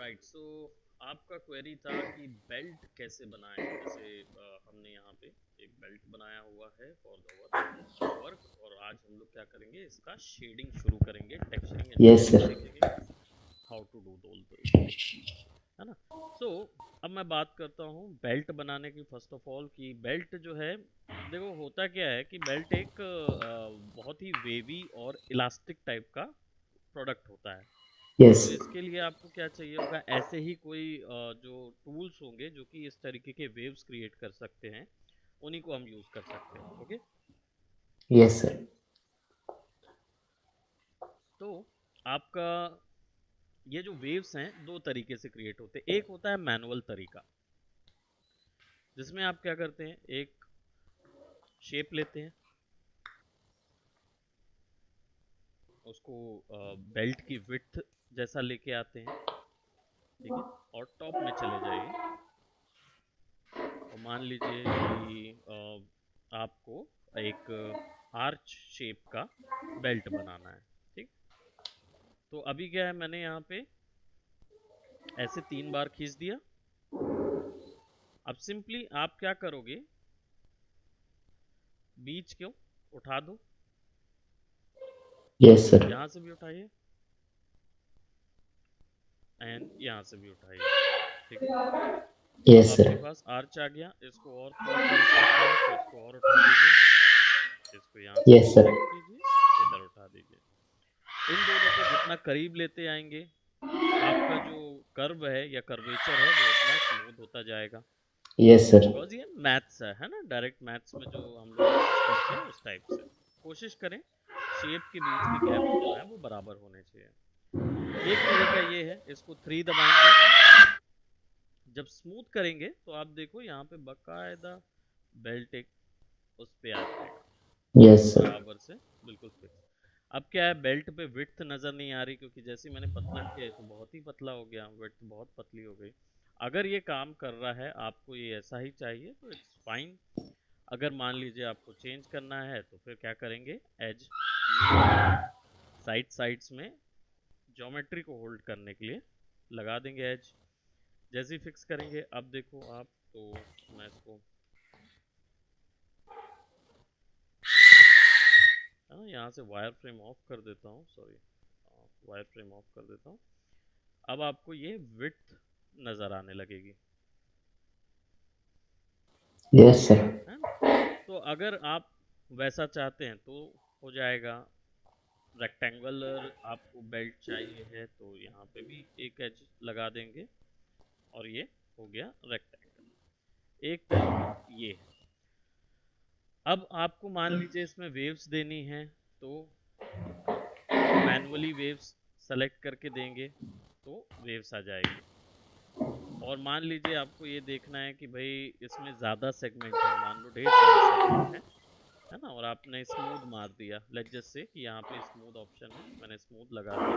Right so आपका query था कि बेल्ट कैसे बनाएं। जैसे हमने यहाँ पे एक बेल्ट बनाया हुआ है फॉर द वर्क, और आज हम लोग क्या करेंगे, इसका शेडिंग शुरू करेंगे, texturing and Yes, shading sir. सीखेंगे, how to do those things, है ना। सो अब मैं बात करता हूँ बेल्ट बनाने की। फर्स्ट ऑफ ऑल कि बेल्ट जो है, देखो होता क्या है कि बेल्ट एक बहुत ही वेवी और इलास्टिक टाइप का प्रोडक्ट होता है। तो Yes. इसके लिए आपको क्या चाहिए होगा, ऐसे ही कोई जो टूल्स होंगे जो कि इस तरीके के वेव्स क्रिएट कर सकते हैं, उन्हीं को हम यूज कर सकते हैं। Okay, Yes, sir. तो आपका ये जो वेव्स हैं दो तरीके से क्रिएट होते हैं। एक होता है मैनुअल तरीका, जिसमें आप क्या करते हैं, एक शेप लेते हैं, उसको बेल्ट की विड्थ जैसा लेके आते हैं, ठीक है, और टॉप में चले जाइए और मान लीजिए कि आपको एक आर्च शेप का बेल्ट बनाना है। ठीक, तो अभी क्या है, मैंने यहाँ पे ऐसे 3 बार खींच दिया। अब सिंपली आप क्या करोगे, बीच को उठा दो, Yes, sir. यहाँ से भी उठाइए एंड यहाँ से भी उठाइए। ठीक है, अब Yes, आपके sir. पास आर्च आ गया। इसको और थोड़ा कर्व करना है तो इसको और उठा दीजिए, इसको यहाँ से Yes, sir. सेलेक्ट कीजिए, इधर उठा दीजिए। इन दोनों को जितना करीब लेते आएंगे, आपका जो कर्व है या कर्वेचर है वो उतना स्मूथ होता जाएगा। Yes, sir. बिकॉज ये मैथ्स है ना, डायरेक्ट मैथ्स में जो हम लोग यूज करते हैं उस टाइप से कोशिश करें शेप के बीच के गैप जो है वो बराबर होने चाहिए। एक तरीका ये है, इसको 3 दबाएंगे, जब स्मूथ करेंगे तो आप देखो यहाँ पे बकायदा बेल्ट एक उस पे आ जाएगा Yes, sir. बराबर से, बिल्कुल फिक्स। अब क्या है, बेल्ट पे विड्थ नज़र नहीं आ रही क्योंकि जैसे ही मैंने पतला किया तो बहुत ही पतला हो गया, विड्थ बहुत पतली हो गई। अगर ये काम कर रहा है, आपको ये ऐसा ही चाहिए तो इट्स फाइन। अगर मान लीजिए आपको चेंज करना है तो फिर क्या करेंगे, एज में साइड साइड्स में ज्योमेट्री को होल्ड करने के लिए लगा देंगे एज। जैसे ही फिक्स करेंगे, अब देखो आप, तो मैं इसको है ना यहाँ से वायर फ्रेम ऑफ कर देता हूँ, सॉरी, वायर फ्रेम ऑफ कर देता हूँ। अब आपको ये विड्थ नज़र आने लगेगी, Yes, sir. है ना। तो अगर आप वैसा चाहते हैं तो हो जाएगा। रेक्टेंगुलर आपको बेल्ट चाहिए है तो यहाँ पे भी एक एज लगा देंगे और ये हो गया रेक्टेंगल। एक तरीका ये है। अब आपको मान लीजिए इसमें वेव्स देनी है तो मैनुअली वेव्स सेलेक्ट करके देंगे तो वेव्स आ जाएगी। और मान लीजिए आपको ये देखना है कि भाई इसमें ज़्यादा सेगमेंट है, मान लो ढेर सारे सेगमेंट है ना, और आपने स्मूथ मार दिया, लेट्स जस्ट से कि यहाँ पे स्मूथ ऑप्शन है, मैंने स्मूथ लगा दिया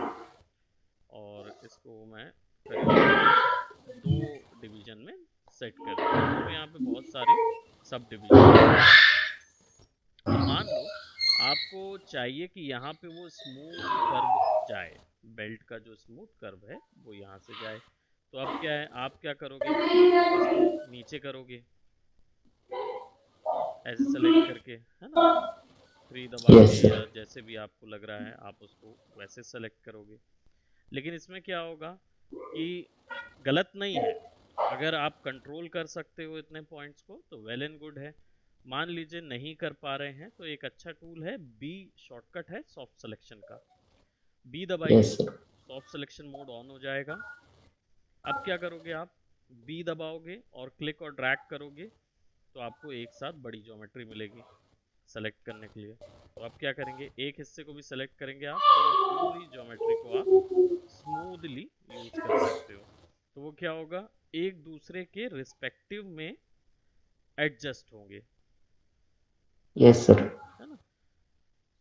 और इसको मैं करीब 2 डिवीजन में सेट कर दिया, तो यहाँ पे बहुत सारे सब डिवीजन आ गए। अब मान लो आपको चाहिए कि यहाँ पे वो स्मूथ कर्व जाए, बेल्ट का जो स्मूथ कर्व है वो यहाँ से जाए। तो अब क्या है, आप क्या करोगे, इसको नीचे करोगे ऐसे सेलेक्ट करके, है ना, 3 दबा के Yes, या sir. जैसे भी आपको लग रहा है आप उसको वैसे सेलेक्ट करोगे। लेकिन इसमें क्या होगा कि गलत नहीं है, अगर आप कंट्रोल कर सकते हो इतने पॉइंट्स को तो वेल एंड गुड है। मान लीजिए नहीं कर पा रहे हैं तो एक अच्छा टूल है बी, शॉर्टकट है सॉफ्ट सिलेक्शन का, बी दबाइए, Yes, sir. Soft selection mode on हो जाएगा। अब क्या करोगे आप, बी दबाओगे और क्लिक और ड्रैग करोगे तो आपको एक साथ बड़ी ज्योमेट्री मिलेगी सेलेक्ट करने के लिए। तो आप क्या करेंगे, एक हिस्से को भी सेलेक्ट करेंगे आप तो वो पूरी ज्योमेट्री को आप स्मूथली यूज कर सकते हो। तो वो क्या होगा, एक दूसरे के रिस्पेक्टिव में एडजस्ट होंगे, Yes, sir. है ना।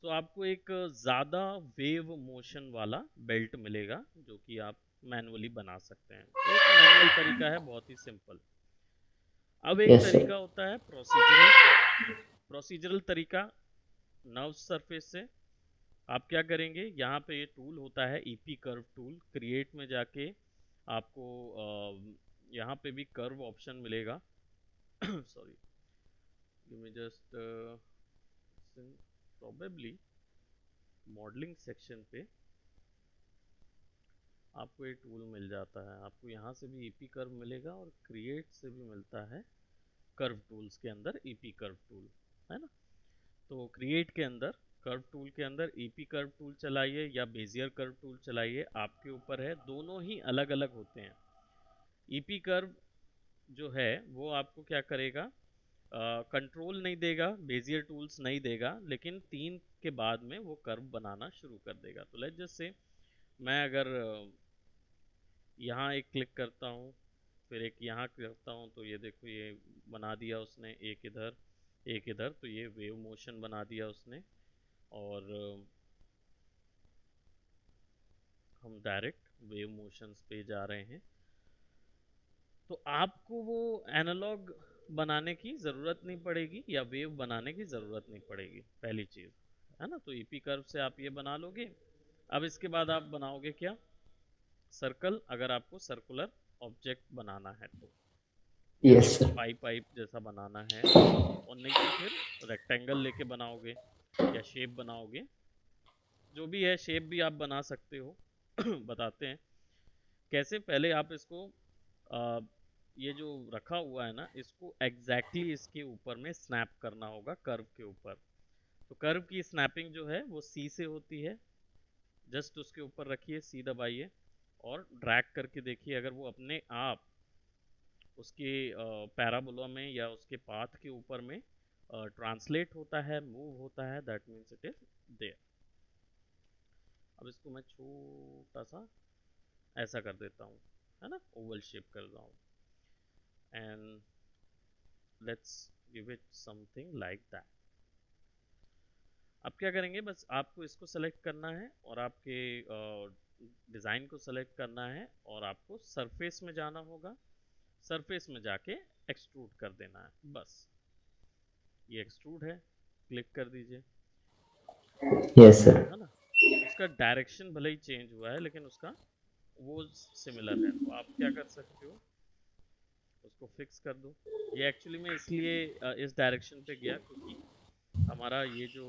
तो आपको एक ज़्यादा वेव मोशन वाला बेल्ट मिलेगा जो कि आप मैनुअली बना सकते हैं। एक मैनुअल तरीका है, बहुत ही सिंपल। अब एक Yes, sir. तरीका होता है प्रोसीजरल। प्रोसीजरल तरीका, नर्व सरफेस से आप क्या करेंगे, यहाँ पे ये टूल होता है ईपी कर्व टूल, क्रिएट में जाके आपको यहाँ पे भी कर्व ऑप्शन मिलेगा। Sorry, give me just probably modelling section पे आपको ये टूल मिल जाता है। आपको यहाँ से भी ईपी कर्व मिलेगा और क्रिएट से भी मिलता है कर्व टूल्स के अंदर ईपी कर्व टूल, है ना। तो क्रिएट के अंदर कर्व टूल के अंदर ईपी कर्व टूल चलाइए या बेजियर कर्व टूल चलाइए, आपके ऊपर है। दोनों ही अलग अलग होते हैं। ईपी कर्व जो है वो आपको क्या करेगा, कंट्रोल नहीं देगा, बेजियर टूल्स नहीं देगा, लेकिन 3 के बाद में वो कर्व बनाना शुरू कर देगा। तो लेट्स जस्ट से मैं अगर यहाँ एक क्लिक करता हूँ, फिर एक यहाँ करता हूँ, तो ये देखो ये बना दिया उसने, एक इधर एक इधर, तो ये वेव मोशन बना दिया उसने। और हम डायरेक्ट वेव मोशंस पे जा रहे हैं। तो आपको वो एनालॉग बनाने की ज़रूरत नहीं पड़ेगी या वेव बनाने की ज़रूरत नहीं पड़ेगी, पहली चीज़, है ना। तो ईपी कर्व से आप ये बना लोगे। अब इसके बाद आप बनाओगे क्या, सर्कल, अगर आपको सर्कुलर ऑब्जेक्ट बनाना है तो, या Yes, फिर sir. पाइप पाइप जैसा बनाना है, और नहीं तो फिर रेक्टेंगल लेके बनाओगे या शेप बनाओगे, जो भी है शेप भी आप बना सकते हो। बताते हैं कैसे। पहले आप इसको आ, ये जो रखा हुआ है ना, इसको एग्जैक्टली इसके ऊपर में स्नैप करना होगा, कर्व के ऊपर। तो कर्व की स्नैपिंग जो है वो सी से होती है। जस्ट उसके ऊपर रखिए, सी दबाइए और ड्रैग करके देखिए, अगर वो अपने आप उसके पैराबोला में या उसके पाथ के ऊपर में ट्रांसलेट होता है, मूव होता है, that means it is there. अब इसको मैं छोटा सा ऐसा कर देता हूँ, है ना, ओवल शेप कर रहा हूँ, and let's give it something like that. अब क्या करेंगे, बस आपको इसको सेलेक्ट करना है और आपके डिज़ाइन को सेलेक्ट करना है, और आपको सरफेस में जाना होगा। सरफेस में जाके एक्सट्रूड कर देना है, बस। ये एक्सट्रूड है, क्लिक कर दीजिए, Yes, sir. है ना। उसका डायरेक्शन भले ही चेंज हुआ है, लेकिन उसका वो सिमिलर है। तो आप क्या कर सकते हो, उसको फिक्स कर दो। ये एक्चुअली में इसलिए इस डायरेक्शन पे गया क्योंकि हमारा ये जो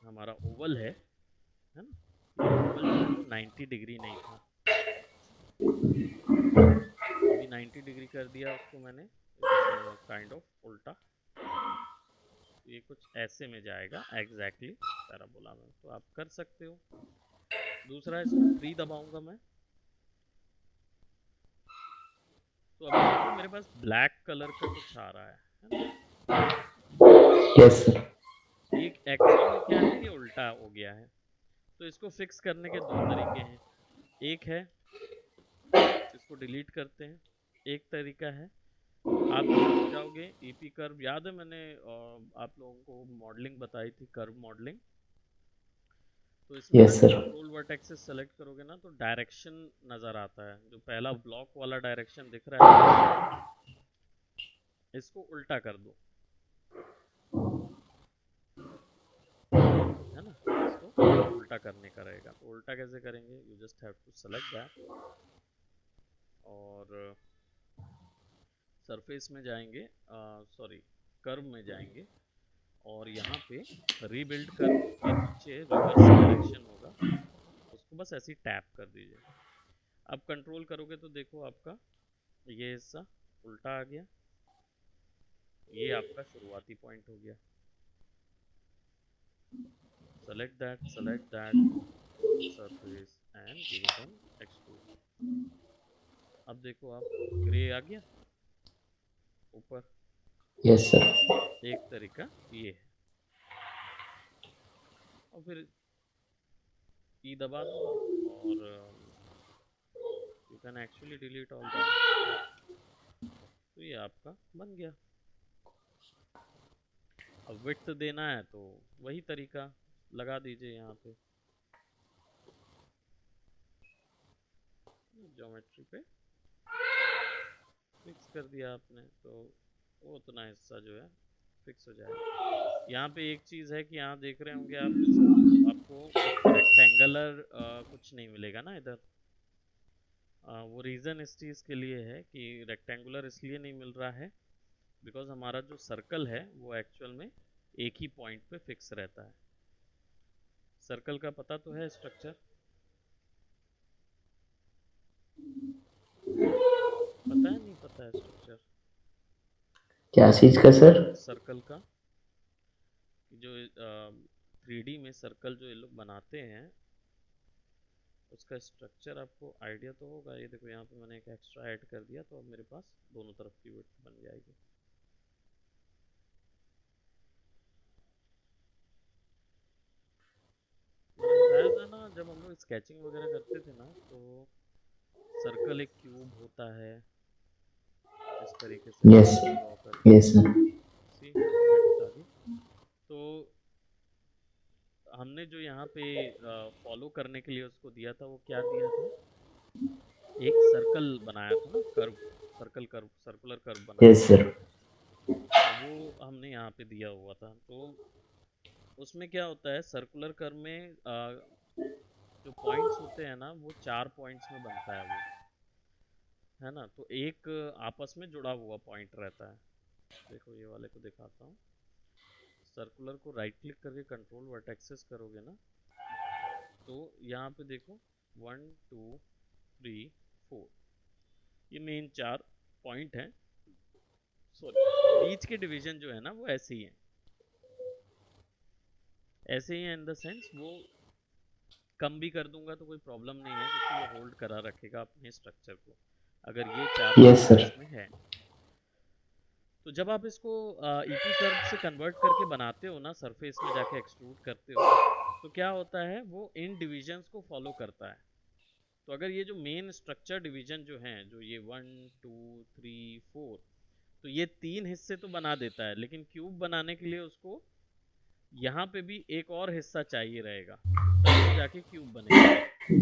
हमारा ओवल है ना, ये ओवल जो है वो 90 डिग्री नहीं था, अभी 90 डिग्री कर दिया उसको मैंने। इट्स काइंड ऑफ उल्टा, ये कुछ ऐसे में जाएगा एग्जैक्टली पैराबोला में। तो आप कर सकते हो। दूसरा, इसको 3 दबाऊंगा मैं, तो अभी देखो मेरे पास ब्लैक कलर का कुछ आ रहा है ना। Yes, sir. ये एक्चुअली में क्या है, ये उल्टा हो गया है। तो इसको फिक्स करने के 2 तरीके हैं। एक है, इसको डिलीट करते हैं। एक तरीका है, आप यहाँ पे जाओगे, ईपी कर्व, याद है मैंने आप लोगों को मॉडलिंग बताई थी, कर्व मॉडलिंग। तो इसमें Yes, जब sir. कंट्रोल वर्टेक्सेस सेलेक्ट करोगे ना, तो डायरेक्शन नज़र आता है, जो पहला ब्लॉक वाला डायरेक्शन दिख रहा है ना, इसको उल्टा कर दो, है ना। इसको उल्टा करने का रहेगा। तो उल्टा कैसे करेंगे, you just have to select that, और सरफेस में जाएंगे, सॉरी कर्व में जाएंगे, और यहाँ पे रीबिल्ड कर्व के नीचे रिवर्स डायरेक्शन होगा, उसको बस ऐसे ही टैप कर दीजिए। अब कंट्रोल करोगे तो देखो आपका ये हिस्सा उल्टा आ गया। ये आपका शुरुआती पॉइंट हो गया। Select that surface and give it an extrude. अब देखो आप, ग्रे आ गया ऊपर। Yes, sir. एक तरीका ये है, और फिर ई दबा दो, और you can actually delete all that. तो ये आपका बन गया। अब विड्थ देना है तो वही तरीका लगा दीजिए यहाँ पे, ज्योमेट्री पे फिक्स कर दिया आपने, तो वो उतना हिस्सा जो है फिक्स हो जाएगा। यहाँ पे एक चीज़ है कि यहाँ देख रहे होंगे आप, आपको रेक्टेंगुलर कुछ कुछ नहीं मिलेगा ना इधर। वो रीज़न इस चीज़ के लिए है कि रेक्टेंगुलर इसलिए नहीं मिल रहा है बिकॉज हमारा जो सर्कल है वो एक्चुअल में एक ही पॉइंट पे फिक्स रहता है। सर्कल का पता तो है स्ट्रक्चर, पता है नहीं पता है स्ट्रक्चर क्या चीज का सर? सर्कल का? जो 3D में सर्कल जो ये लोग बनाते हैं उसका स्ट्रक्चर आपको आइडिया तो होगा। ये देखो यहाँ पे मैंने एक एक्स्ट्रा ऐड कर दिया तो अब मेरे पास दोनों तरफ की विड्थ बन जाएगी। मैंने बताया था ना जब हम लोग स्केचिंग वगैरह करते थे ना तो सर्कल एक क्यूब होता है, इस तरीके से यस सर्कल ड्रॉ करके। Yes sir. सी विड्थ आ गई। तो हमने जो यहाँ पे फॉलो करने के लिए उसको दिया था वो क्या दिया था, एक सर्कल बनाया था ना, curve, circle curve, circular curve बनाया यस था। सर। तो वो हमने यहाँ पे दिया हुआ था। तो उसमें क्या होता है सर्कुलर कर्व में जो पॉइंट्स होते हैं ना वो 4 पॉइंट्स में बनता है वो, है ना। तो एक आपस में जुड़ा हुआ पॉइंट रहता है। देखो ये वाले को दिखाता हूँ। सर्कुलर को राइट क्लिक करके कंट्रोल वर्टेक्सेस करोगे ना तो यहाँ पे देखो 1 2 3 4, ये मेन 4 पॉइंट हैं। सॉरी, बीच के डिवीजन जो है ना वो ऐसे ही हैं, ऐसे ही हैं इन द सेंस वो कम भी कर दूंगा तो कोई प्रॉब्लम नहीं है क्योंकि ये होल्ड करा रखेगा अपने स्ट्रक्चर को अगर ये 4 यस पॉइंट सर। इसमें है। तो जब आप इसको ईपी कर्व से कन्वर्ट करके बनाते हो ना, सरफेस में जाके एक्सट्रूड करते हो, तो क्या होता है वो इन डिविजन्स को फॉलो करता है। तो अगर ये जो मेन स्ट्रक्चर डिवीजन जो हैं, जो ये 1 2 3 4, तो ये 3 हिस्से तो बना देता है लेकिन क्यूब बनाने के लिए उसको यहाँ पे भी एक और हिस्सा चाहिए रहेगा, तब वो जाके क्यूब बनेगा। तो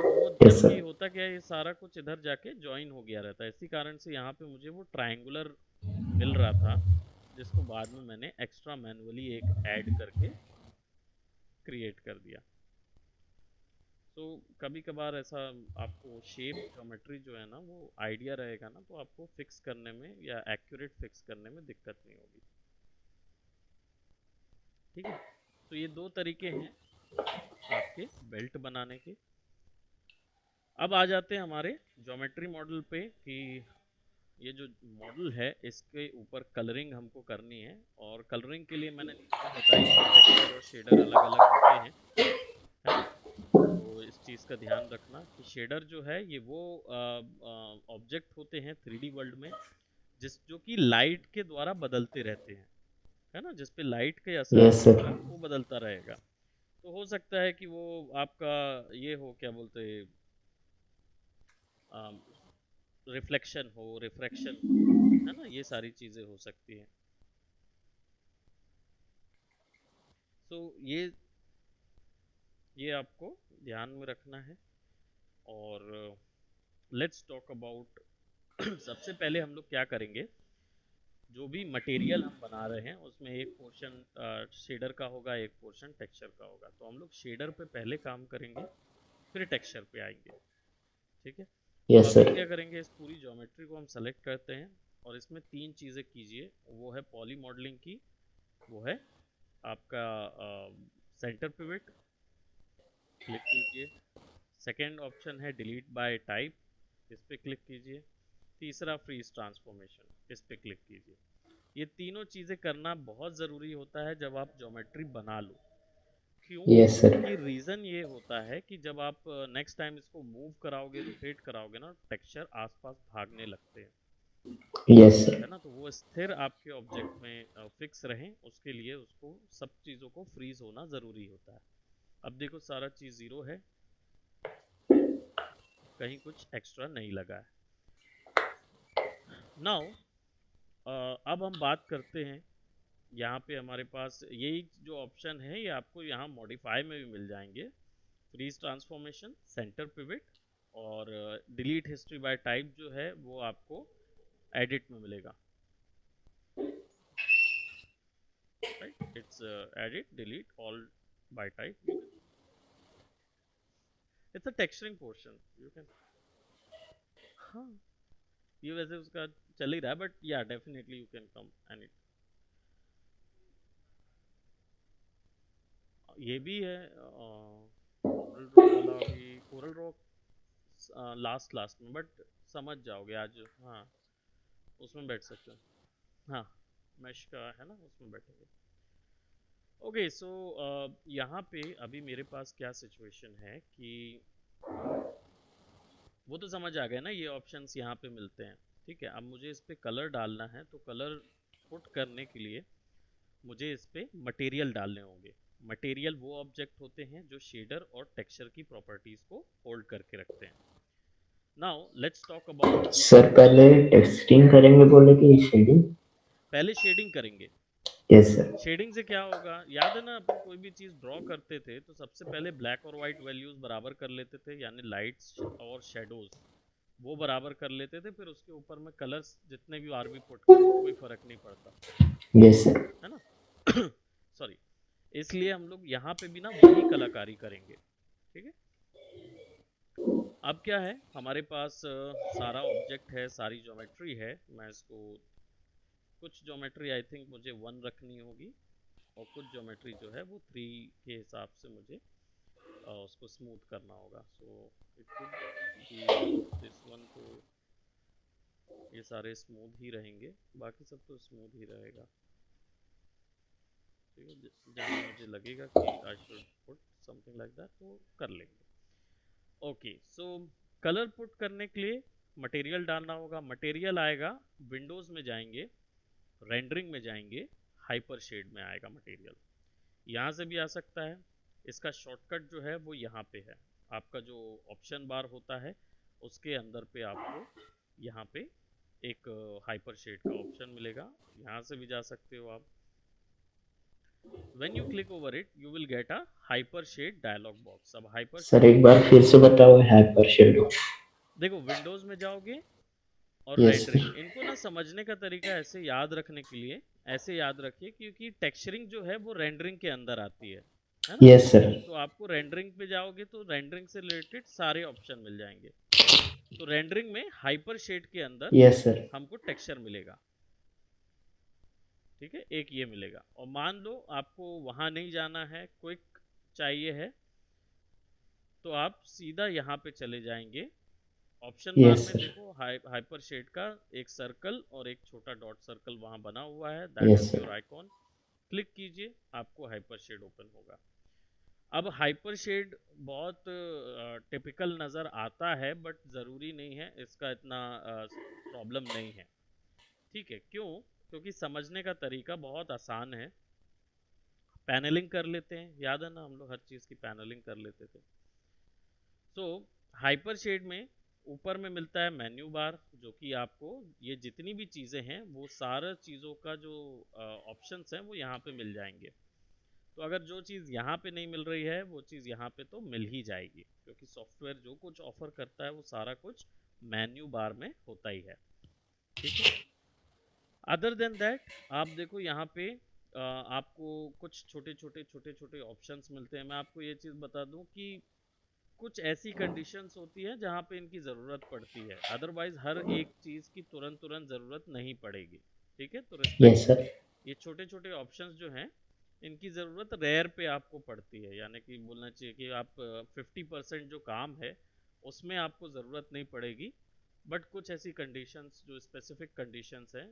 वो यस जबकि सर। होता क्या है ये सारा कुछ इधर जाके ज्वाइन हो गया रहता है, इसी कारण से यहाँ पे मुझे वो ट्रायंगुलर मिल रहा था जिसको बाद में मैंने एक्स्ट्रा मैनुअली एक ऐड करके क्रिएट कर दिया। तो कभी कभार ऐसा आपको शेप ज्योमेट्री जो है ना वो आइडिया रहेगा ना तो आपको फिक्स करने में या एक्यूरेट फिक्स करने में दिक्कत नहीं होगी। ठीक है, तो ये दो तरीके हैं आपके बेल्ट बनाने के। अब आ जाते हैं हमारे ज्योमेट्री मॉडल पे कि ये जो मॉडल है इसके ऊपर कलरिंग हमको करनी है। और कलरिंग के लिए मैंने नीचे बताई कि टेक्सचर और शेडर अलग अलग होते हैं, है ना। तो इस चीज़ का ध्यान रखना कि शेडर जो है ये वो ऑब्जेक्ट होते हैं 3D वर्ल्ड में जिस जो कि लाइट के द्वारा बदलते रहते हैं, है ना, जिस पे लाइट के असर यस के सर। द्वारा वो बदलता रहेगा। तो हो सकता है कि वो आपका ये हो क्या बोलते हैं, रिफ्लेक्शन हो, रिफ्रैक्शन हो, है ना, ये सारी चीज़ें हो सकती हैं। तो ये आपको ध्यान में रखना है। और लेट्स टॉक अबाउट सबसे पहले हम लोग क्या करेंगे, जो भी मटेरियल हम बना रहे हैं उसमें एक पोर्शन शेडर का होगा, एक पोर्शन टेक्सचर का होगा। तो हम लोग शेडर पे पहले काम करेंगे फिर टेक्सचर पे आएंगे। ठीक है, तो यस अभी सर। क्या करेंगे, इस पूरी ज्योमेट्री को हम सेलेक्ट करते हैं और इसमें 3 चीज़ें कीजिए। वो है पॉली मॉडलिंग की, वो है आपका सेंटर पिवट, क्लिक कीजिए। सेकेंड ऑप्शन है डिलीट बाय टाइप, इस पे क्लिक कीजिए। तीसरा फ्रीज ट्रांसफॉर्मेशन, इस पे क्लिक कीजिए। ये तीनों चीज़ें करना बहुत ज़रूरी होता है जब आप ज्योमेट्री बना लो। क्यों? Yes sir. क्योंकि रीज़न ये होता है कि जब आप नेक्स्ट टाइम इसको मूव कराओगे, रोटेट कराओगे ना, टेक्सचर आसपास भागने लगते हैं, यस सर। है ना। तो वो स्थिर आपके ऑब्जेक्ट में फिक्स रहें उसके लिए उसको सब चीज़ों को फ्रीज होना ज़रूरी होता है। अब देखो सारा चीज़ ज़ीरो है, कहीं कुछ एक्स्ट्रा नहीं लगा है। नाउ अब हम बात करते हैं, यहाँ पे हमारे पास यही जो ऑप्शन है ये आपको यहाँ मॉडिफाई में भी मिल जाएंगे। फ्रीज ट्रांसफॉर्मेशन, सेंटर पिवट और डिलीट हिस्ट्री बाय टाइप जो है वो आपको एडिट में मिलेगा। Right, it's edit delete all by type, you can it's a texturing portion, you can. हाँ, ये वैसे उसका चल ही रहा है, बट या definitely you can come and ये भी है। कोरल रो वाला भी, कोरल रो लास्ट लास्ट में, बट समझ जाओगे आज। हाँ, उसमें बैठ सकते हो। हाँ, मैश का है ना, उसमें बैठेंगे। ओके, सो यहाँ पे अभी मेरे पास क्या सिचुएशन है कि वो तो समझ आ गया ना, ये ऑप्शंस यहाँ पे मिलते हैं। ठीक है, अब मुझे इस पे कलर डालना है, तो कलर पुट करने के लिए मुझे इस पे मटेरियल डालने होंगे। मटेरियल वो ऑब्जेक्ट होते हैं जो शेडर और टेक्सचर की प्रॉपर्टीज को होल्ड करके रखते हैं। Now let's talk about. Sir पहले टेक्सटिंग करेंगे बोले कि शेडिंग? पहले शेडिंग करेंगे। Yes sir. शेडिंग से क्या होगा, याद है ना, अपन कोई भी चीज ड्रॉ करते थे तो सबसे पहले ब्लैक और व्हाइट वैल्यूज बराबर कर लेते थे, यानी लाइट्स और शेडोज वो बराबर कर लेते थे, फिर उसके ऊपर में कलर्स जितने भी आर भी पुट करो कोई फर्क नहीं पड़ता, यस सर। है ना। सॉरी, इसलिए हम लोग यहाँ पे भी ना वही कलाकारी करेंगे। ठीक है, अब क्या है हमारे पास, सारा ऑब्जेक्ट है, सारी ज्योमेट्री है। मैं इसको कुछ ज्योमेट्री आई थिंक मुझे 1 रखनी होगी, और कुछ ज्योमेट्री जो है वो 3 के हिसाब से मुझे उसको स्मूथ करना होगा। So it could be this one, तो ये सारे स्मूथ ही रहेंगे, बाकी सब तो स्मूथ ही रहेगा। ठीक है, जहाँ मुझे लगेगा कि I should put something like that तो कर लेंगे। ओके, सो कलर पुट करने के लिए मटेरियल डालना होगा। मटेरियल आएगा, विंडोज में जाएंगे, रेंडरिंग में जाएंगे, हाइपर शेड में आएगा मटेरियल। यहाँ से भी आ सकता है। इसका शॉर्टकट जो है वो यहाँ पे है, आपका जो ऑप्शन बार होता है उसके अंदर पे आपको यहाँ पे एक हाइपर शेड का ऑप्शन मिलेगा, यहाँ से भी जा सकते हो आप। When you click over it you will get a hyper shade dialogue box. अब हाइपर सर शेड एक बार फिर से बताओ, हाइपर शेडो? देखो, विंडोज में जाओगे और यस रेंडरिंग, सर। इनको ना समझने का तरीका ऐसे याद रखने के लिए ऐसे याद रखिए, क्योंकि टेक्सचरिंग जो है वो रेंडरिंग के अंदर आती है ना। Yes sir. तो आपको रेंडरिंग पे जाओगे तो रेंडरिंग से रिलेटेड सारे ऑप्शन मिल जाएंगे। तो रेंडरिंग में हाइपर शेड के अंदर यस सर। हमको टेक्सचर मिलेगा। ठीक है, एक ये मिलेगा। और मान लो आपको वहां नहीं जाना है, क्विक चाहिए है, तो आप सीधा यहाँ पे चले जाएंगे। ऑप्शन बार यस में सर। देखो, हाइपर शेड का एक सर्कल और एक छोटा डॉट सर्कल वहां बना हुआ है, that yes is your sir. Icon. Click कीजिए, आपको हाइपर शेड ओपन होगा। अब हाइपर शेड बहुत टिपिकल नज़र आता है, बट ज़रूरी नहीं है, इसका इतना प्रॉब्लम नहीं है। ठीक है, क्यों? क्योंकि समझने का तरीका बहुत आसान है। पैनलिंग कर लेते हैं, याद है ना, हम लोग हर चीज़ की पैनलिंग कर लेते थे। सो हाइपर शेड में ऊपर में मिलता है मेन्यू बार, जो कि आपको ये जितनी भी चीज़ें हैं वो सारा चीज़ों का जो ऑप्शंस हैं वो यहाँ पे मिल जाएंगे। तो अगर जो चीज़ यहाँ पे नहीं मिल रही है वो चीज़ यहाँ पे तो मिल ही जाएगी, क्योंकि सॉफ्टवेयर जो कुछ ऑफर करता है वो सारा कुछ मेन्यू बार में होता ही है। ठीक है, अदर देन दैट आप देखो यहाँ पे आपको कुछ छोटे छोटे ऑप्शंस मिलते हैं। मैं आपको ये चीज़ बता दूं कि कुछ ऐसी कंडीशंस होती है जहाँ पे इनकी ज़रूरत पड़ती है, अदरवाइज हर एक चीज़ की तुरंत तुरंत ज़रूरत नहीं पड़ेगी। ठीक है, तो रिस्पेक्ट, यस सर। ये छोटे छोटे ऑप्शंस जो हैं इनकी ज़रूरत रेयर पे आपको पड़ती है, यानी कि बोलना चाहिए कि आप 50% जो काम है उसमें आपको ज़रूरत नहीं पड़ेगी। बट कुछ ऐसी कंडीशंस जो स्पेसिफिक कंडीशंस हैं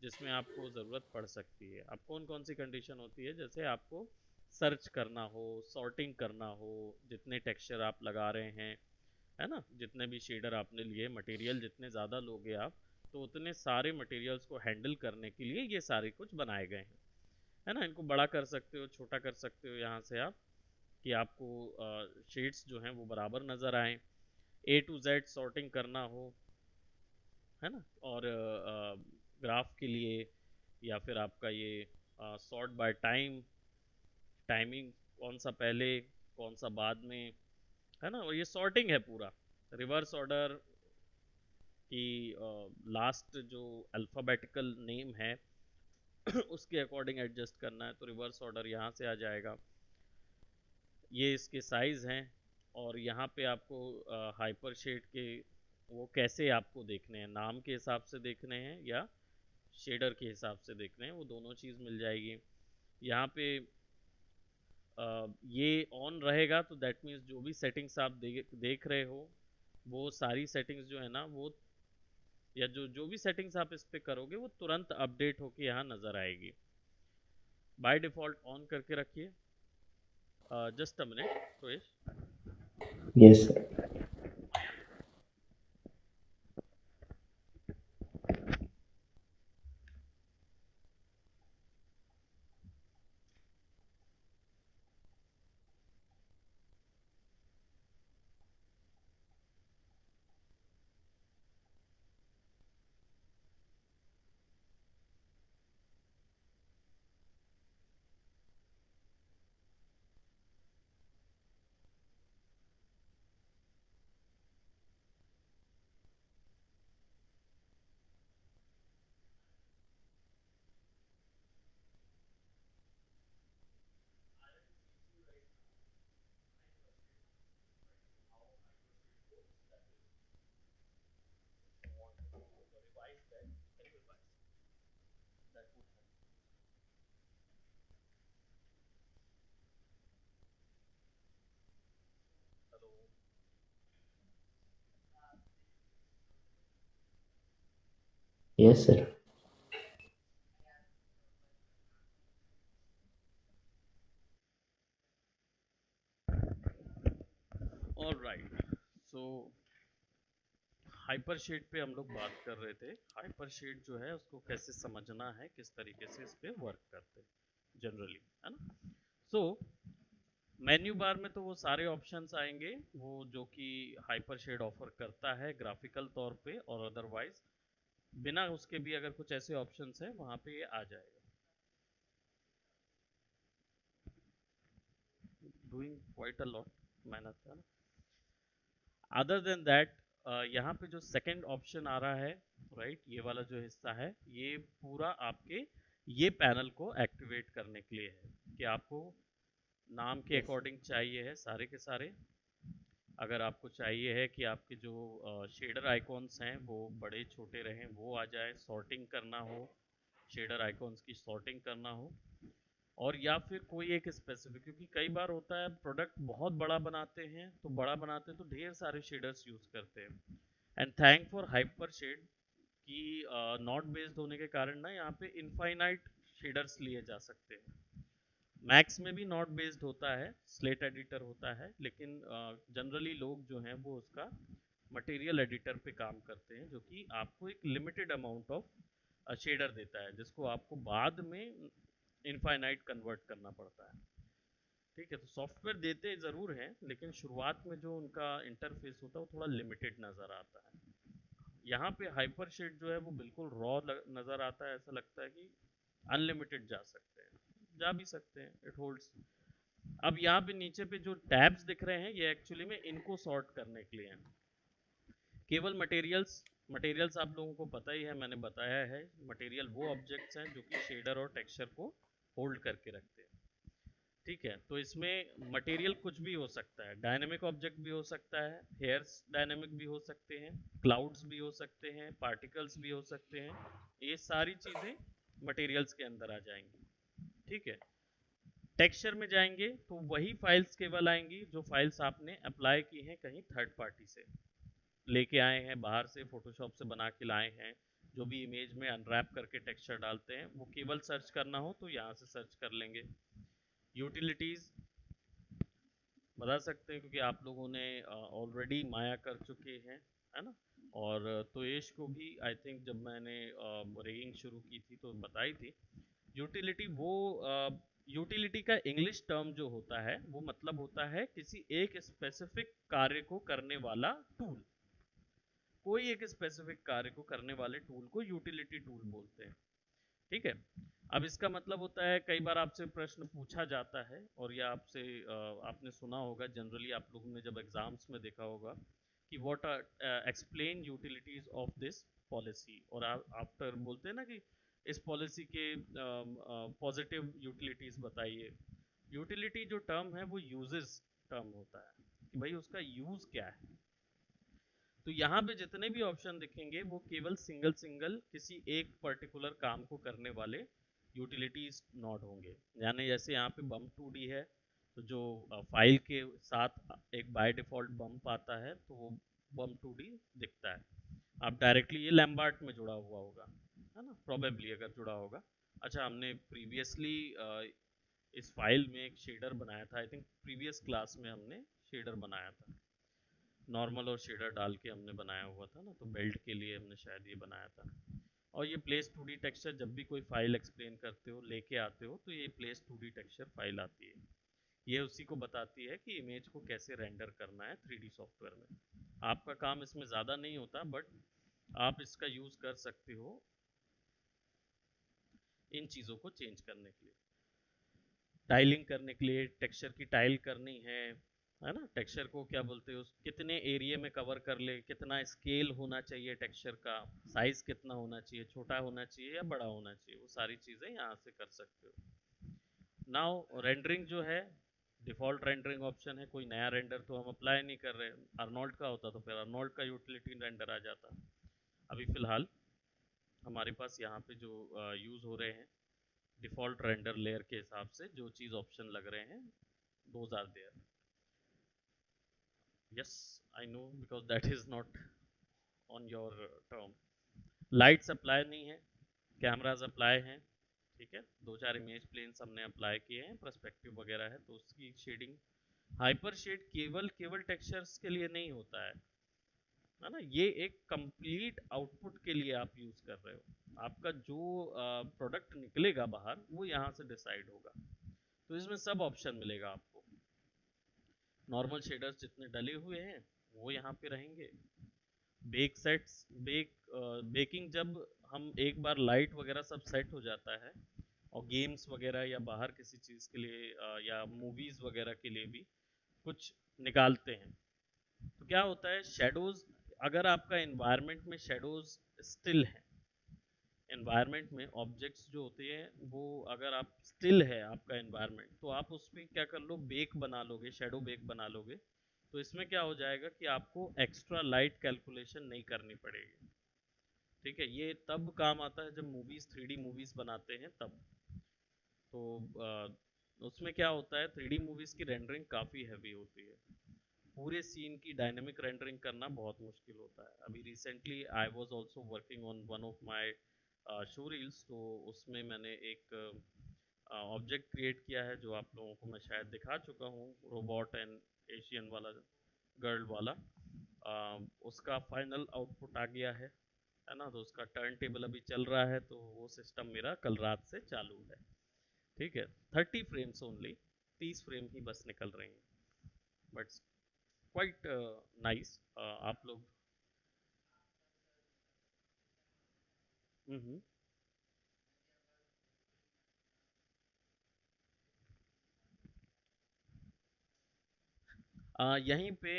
जिसमें आपको ज़रूरत पड़ सकती है। अब कौन कौन सी कंडीशन होती है, जैसे आपको सर्च करना हो, सॉर्टिंग करना हो, जितने टेक्सचर आप लगा रहे हैं, है ना, जितने भी शेडर आपने लिए, मटेरियल जितने ज़्यादा लोगे आप, तो उतने सारे मटेरियल्स को हैंडल करने के लिए ये सारे कुछ बनाए गए हैं, है ना। इनको बड़ा कर सकते हो, छोटा कर सकते हो यहाँ से आप, कि आपको शेड्स जो हैं वो बराबर नज़र आए। A to Z सॉर्टिंग करना हो, है ना, और ग्राफ के लिए, या फिर आपका ये सॉर्ट बाय टाइम, टाइमिंग कौन सा पहले कौन सा बाद में, है ना। और ये सॉर्टिंग है पूरा, रिवर्स ऑर्डर की लास्ट जो अल्फ़ाबेटिकल नेम है उसके अकॉर्डिंग एडजस्ट करना है, तो रिवर्स ऑर्डर यहाँ से आ जाएगा। ये इसके साइज़ हैं, और यहाँ पे आपको हाइपर शेड के वो कैसे आपको देखने हैं, नाम के हिसाब से देखने हैं या शेडर के हिसाब से देखने हैं, वो दोनों चीज़ मिल जाएगी। यहाँ पे ये ऑन रहेगा तो दैट मीन्स जो भी सेटिंग्स आप देख रहे हो वो सारी सेटिंग्स जो है ना वो, या जो जो भी सेटिंग्स आप इस पे करोगे वो तुरंत अपडेट होके यहाँ नज़र आएगी। बाय डिफ़ॉल्ट ऑन करके रखिए। Just a minute Suresh. Yes, sir. Yes, sir. Alright, so hyper shade पे हम लोग बात कर रहे थे। हाइपर शेड जो है उसको कैसे समझना है, किस तरीके से इस पे वर्क करते हैं जनरली, है ना। सो मेन्यू बार में तो वो सारे ऑप्शंस आएंगे वो जो कि हाइपर शेड ऑफर करता है ग्राफिकल तौर पे, और अदरवाइज बिना उसके भी अगर कुछ ऐसे ऑप्शंस हैं वहाँ पे ये आ जाएगा। डूइंग क्वाइट अ लॉट मेहनत है ना। अदर देन दैट यहाँ पे जो सेकंड ऑप्शन आ रहा है, राइट, ये वाला जो हिस्सा है ये पूरा आपके ये पैनल को एक्टिवेट करने के लिए है कि आपको नाम के Yes, sir. अकॉर्डिंग चाहिए है सारे के सारे। अगर आपको चाहिए है कि आपके जो शेडर आइकॉन्स हैं वो बड़े छोटे रहें, वो आ जाए, सॉर्टिंग करना हो, शेडर आइकॉन्स की सॉर्टिंग करना हो, और या फिर कोई एक स्पेसिफिक, क्योंकि कई बार होता है प्रोडक्ट बहुत बड़ा बनाते हैं तो बड़ा बनाते हैं तो ढेर सारे शेडर्स यूज करते हैं। And thank for hyper shade कि नॉट बेस्ड होने के कारण ना यहाँ पे इनफाइनाइट शेडर्स लिए जा सकते हैं। मैक्स में भी नॉट बेस्ड होता है, स्लेट एडिटर होता है, लेकिन जनरली लोग जो हैं वो उसका मटेरियल एडिटर पे काम करते हैं जो कि आपको एक लिमिटेड अमाउंट ऑफ शेडर देता है जिसको आपको बाद में इनफाइनाइट कन्वर्ट करना पड़ता है। ठीक है, तो सॉफ्टवेयर देते ज़रूर हैं लेकिन शुरुआत में जो उनका इंटरफेस होता है वो थोड़ा लिमिटेड नज़र आता है। यहाँ पे हाइपर शेड जो है वो बिल्कुल रॉ नज़र आता है, ऐसा लगता है कि अनलिमिटेड जा सकते हैं, जा भी सकते हैं, इट होल्ड्स। अब यहाँ पे नीचे पे जो टैब्स दिख रहे हैं ये एक्चुअली में इनको सॉर्ट करने के लिए हैं। केवल मटेरियल्स, मटेरियल्स आप लोगों को पता ही है, मैंने बताया है, मटेरियल वो ऑब्जेक्ट्स हैं जो कि शेडर और टेक्सचर को होल्ड करके रखते हैं। ठीक है, तो इसमें मटेरियल कुछ भी हो सकता है, डायनेमिक ऑब्जेक्ट भी हो सकता है, हेयर्स डायनेमिक भी हो सकते हैं, क्लाउड्स भी हो सकते हैं, पार्टिकल्स भी हो सकते हैं, ये सारी चीज़ें मटेरियल्स के अंदर आ जाएंगी। ठीक है, टेक्सचर में जाएंगे तो वही फाइल्स केवल आएंगी जो फाइल्स आपने अप्लाई की हैं कहीं थर्ड पार्टी से, लेके आए हैं बाहर से, फोटोशॉप से बना के लाए हैं, जो भी इमेज में अनरैप करके टेक्सचर डालते हैं वो केवल सर्च करना हो तो यहाँ से सर्च कर लेंगे। यूटिलिटीज़ बता सकते हैं क्योंकि आप लोगों ने ऑलरेडी माया कर चुके हैं, है ना। और तोयेश को भी आई थिंक जब मैंने रिगिंग शुरू की थी तो बताई थी। यूटिलिटी वो यूटिलिटी का इंग्लिश टर्म जो होता है वो मतलब होता है किसी एक स्पेसिफिक कार्य को करने वाला टूल। कोई एक स्पेसिफिक कार्य को करने वाले टूल को यूटिलिटी टूल बोलते हैं। ठीक है, अब इसका मतलब होता है, कई बार आपसे प्रश्न पूछा जाता है और या आपसे आपने सुना होगा, जनरली आप लोगों ने जब एग्जाम्स में देखा होगा कि what are explain utilities of this policy, और आफ्टर बोलते हैं ना कि इस पॉलिसी के पॉजिटिव यूटिलिटीज बताइए। यूटिलिटी जो टर्म है वो यूजेस टर्म होता है कि भाई उसका यूज क्या है। तो यहाँ पे जितने भी ऑप्शन दिखेंगे वो केवल सिंगल सिंगल किसी एक पर्टिकुलर काम को करने वाले यूटिलिटीज नोड होंगे। यानी जैसे यहाँ पे बम 2D है, तो जो फाइल के साथ एक बाय डिफॉल्ट बम्प आता है तो वो बम 2D दिखता है। आप डायरेक्टली ये लैम्बार्ट में जुड़ा हुआ होगा, है ना, प्रोबेबली अगर जुड़ा होगा। अच्छा, हमने प्रीवियसली इस फाइल में एक शेडर बनाया था, आई थिंक प्रीवियस क्लास में हमने शेडर बनाया था, नॉर्मल और शेडर डाल के हमने बनाया हुआ था ना, तो बेल्ट के लिए हमने शायद ये बनाया था। और ये प्लेस 2D टेक्सचर जब भी कोई फाइल एक्सप्लेन करते हो, लेके आते हो, तो ये प्लेस 2D टेक्सचर फाइल आती है। ये उसी को बताती है कि इमेज को कैसे रेंडर करना है 3D सॉफ्टवेयर में। आपका काम इसमें ज़्यादा नहीं होता, बट आप इसका यूज़ कर सकते हो इन चीज़ों को चेंज करने के लिए, टाइलिंग करने के लिए। टेक्सचर की टाइल करनी है ना, टेक्सचर को क्या बोलते हो, कितने एरिया में कवर कर ले, कितना स्केल होना चाहिए टेक्सचर का, साइज कितना होना चाहिए, छोटा होना चाहिए या बड़ा होना चाहिए, वो सारी चीज़ें यहाँ से कर सकते हो। नाउ रेंडरिंग जो है, डिफ़ॉल्ट रेंडरिंग ऑप्शन है, कोई नया रेंडर तो हम अप्लाई नहीं कर रहे। अर्नोल्ड का होता तो फिर अर्नोल्ड का यूटिलिटी रेंडर आ जाता। अभी फ़िलहाल हमारे पास यहाँ पे जो यूज़ हो रहे हैं डिफ़ॉल्ट रेंडर लेयर के हिसाब से जो चीज़ ऑप्शन लग रहे हैं, those are there. Yes, I know because that is not on your term. Lights apply नहीं है, कैमराज अप्लाई हैं, ठीक है, दो चार इमेज प्लेन्स हमने अप्लाई किए हैं, पर्सपेक्टिव वगैरह है तो उसकी शेडिंग। हाइपर शेड केवल केवल टेक्सचर्स के लिए नहीं होता है ना, ये एक कंप्लीट आउटपुट के लिए आप यूज कर रहे हो। आपका जो प्रोडक्ट निकलेगा बाहर वो यहाँ से डिसाइड होगा। तो इसमें सब ऑप्शन मिलेगा आपको। नॉर्मल शेडर्स जितने डले हुए हैं वो यहाँ पे रहेंगे। बेक सेट्स, बेकिंग, जब हम एक बार लाइट वगैरह सब सेट हो जाता है और गेम्स वगैरह या बाहर किसी चीज़ के लिए या मूवीज़ वगैरह के लिए भी कुछ निकालते हैं, तो क्या होता है, शेडोज, अगर आपका एनवायरनमेंट में शेडोज स्टिल है, एनवायरनमेंट में ऑब्जेक्ट्स जो होते हैं वो अगर आप स्टिल है आपका एनवायरनमेंट, तो आप उसमें क्या कर लो, बेक बना लोगे, शेडो बेक बना लोगे। तो इसमें क्या हो जाएगा कि आपको एक्स्ट्रा लाइट कैलकुलेशन नहीं करनी पड़ेगी। ठीक है, ये तब काम आता है जब मूवीज 3D मूवीज बनाते हैं तब। तो उसमें क्या होता है, 3D मूवीज की रेंडरिंग काफ़ी हैवी होती है, पूरे सीन की डायनेमिक रेंडरिंग करना बहुत मुश्किल होता है। अभी recently I was also working on one of my show reels, तो उसमें मैंने एक ऑब्जेक्ट क्रिएट किया है जो आप लोगों को मैं शायद दिखा चुका हूँ, रोबोट एंड एशियन वाला, गर्ल वाला। उसका फाइनल आउटपुट आ गया है ना, तो उसका टर्न टेबल अभी चल रहा है, तो वो सिस्टम मेरा कल रात से चालू है। ठीक है, 30 फ्रेम्स ओनली, 30 फ्रेम ही बस निकल रही हैं, बट क्वाइट नाइस। आप लोग हम्म यहीं पे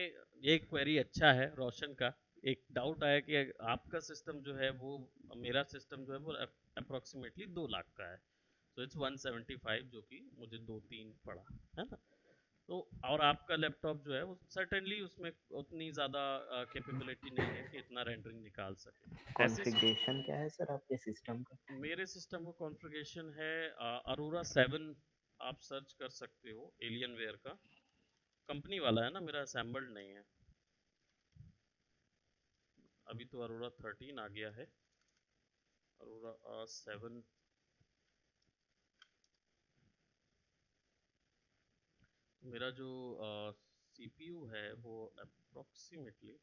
एक क्वेरी अच्छा है रोशन का। एक डाउट आया कि आपका सिस्टम जो है वो, मेरा सिस्टम जो है वो अप्रोक्सीमेटली 2 लाख का है, तो इट्स 175, जो कि मुझे 2-3 पड़ा, है ना। तो और आपका लैपटॉप जो है वो सर्टेनली उसमें उतनी ज़्यादा कैपेबिलिटी नहीं है कि इतना रेंडरिंग निकाल सके ऐसे। कॉन्फ़िगरेशन क्या है सर आपके सिस्टम का? मेरे सिस्टम का कॉन्फ़िगरेशन है अरोरा 7, आप सर्च कर सकते हो, एलियन वेयर का कंपनी वाला है ना, मेरा असेंबल्ड नहीं है। अभी तो अरोरा 13 आ गया है, अरोरा 7। मेरा जो सीपीयू है वो अप्रोक्सीमेटली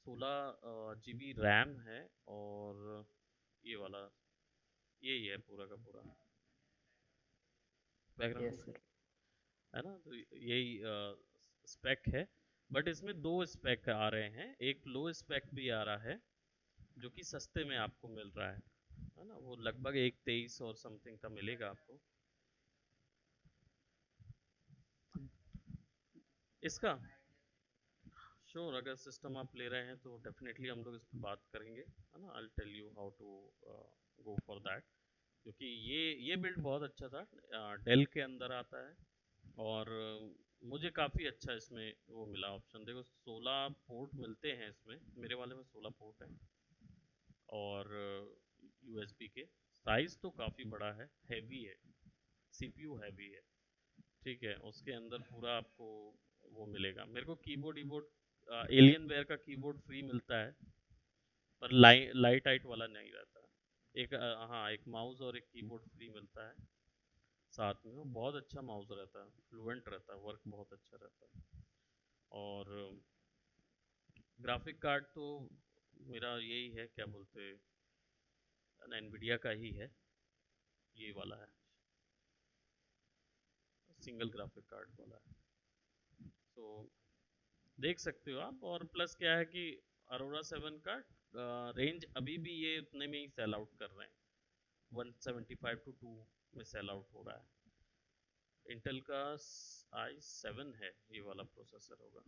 16 GB रैम है, और ये वाला यही है पूरा का पूरा बैकग्राउंड, यस सर। है ना, तो यही स्पेक है। बट इसमें दो स्पेक आ रहे हैं, एक लो स्पेक भी आ रहा है जो कि सस्ते में आपको मिल रहा है ना, वो लगभग 1.23 और समथिंग का मिलेगा आपको। इसका श्योर, अगर सिस्टम आप ले रहे हैं तो डेफिनेटली हम लोग इस पर बात करेंगे, है ना। I tell you how to go for that, क्योंकि ये बिल्ड बहुत अच्छा था, डेल के अंदर आता है। और मुझे काफ़ी अच्छा इसमें वो मिला ऑप्शन। देखो 16 पोर्ट मिलते हैं इसमें, मेरे वाले में 16 पोर्ट है, और यूएसबी के साइज़ तो काफ़ी बड़ा है, हैवी है, सीपीयू हैवी है, ठीक है। उसके अंदर पूरा आपको वो मिलेगा। मेरे को कीबोर्ड ईबोर्ड एलियन वेयर का कीबोर्ड फ्री मिलता है, पर लाइट हाइट वाला नहीं रहता। एक हाँ, एक माउस और एक कीबोर्ड फ्री मिलता है साथ में। वो बहुत अच्छा माउस रहता है, फ्लुएंट रहता है, वर्क बहुत अच्छा रहता है। और ग्राफिक कार्ड तो मेरा यही है, क्या बोलते हैं, एनवीडिया का ही है, ये वाला है, सिंगल ग्राफिक कार्ड वाला है। तो देख सकते हो आप। और प्लस क्या है कि अरोरा 7 का रेंज अभी भी ये उतने में ही सेल आउट कर रहे हैं, 175 टू 2 में सेल आउट हो रहा है। इंटेल का i7 है, ये वाला प्रोसेसर होगा,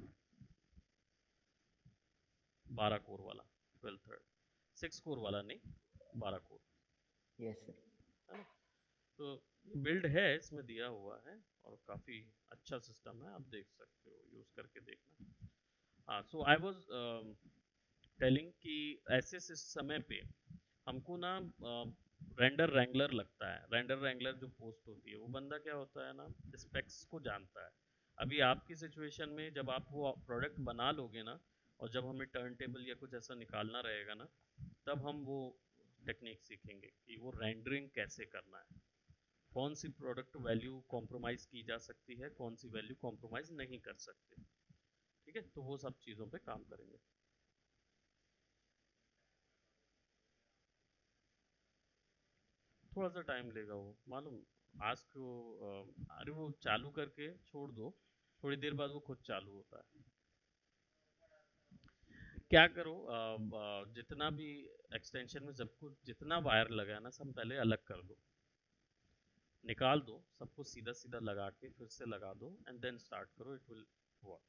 12 कोर वाला, 12 थर्ड, 6 कोर वाला नहीं, 12 कोर, यस सर। है ना। तो बिल्ड है इसमें दिया हुआ है, और काफ़ी अच्छा सिस्टम है, आप देख सकते हो, यूज़ करके देखना। हाँ, सो आई वाज टेलिंग कि ऐसे समय पे हमको ना रेंडर रैंगलर लगता है। रेंडर रैंगलर जो पोस्ट होती है, वो बंदा क्या होता है ना, स्पेक्स को जानता है। अभी आपकी सिचुएशन में जब आप वो प्रोडक्ट बना लोगे ना, और जब हमें टर्न टेबल या कुछ ऐसा निकालना रहेगा ना, तब हम वो टेक्निक सीखेंगे कि वो रेंडरिंग कैसे करना है, कौन सी प्रोडक्ट वैल्यू कॉम्प्रोमाइज़ की जा सकती है, कौन सी वैल्यू कॉम्प्रोमाइज़ नहीं कर सकते, ठीक है। तो वो सब चीज़ों पे काम करेंगे। थोड़ा सा टाइम लेगा वो, मालूम। आज को अरे वो चालू करके छोड़ दो, थोड़ी देर बाद वो खुद चालू होता है। क्या करो, जितना भी एक्सटेंशन में सब कुछ, जितना वायर लगा है ना, सब पहले अलग कर दो, निकाल दो सबको, सीधा सीधा लगा के फिर से लगा दो, एंड देन स्टार्ट करो, इट विल वर्क।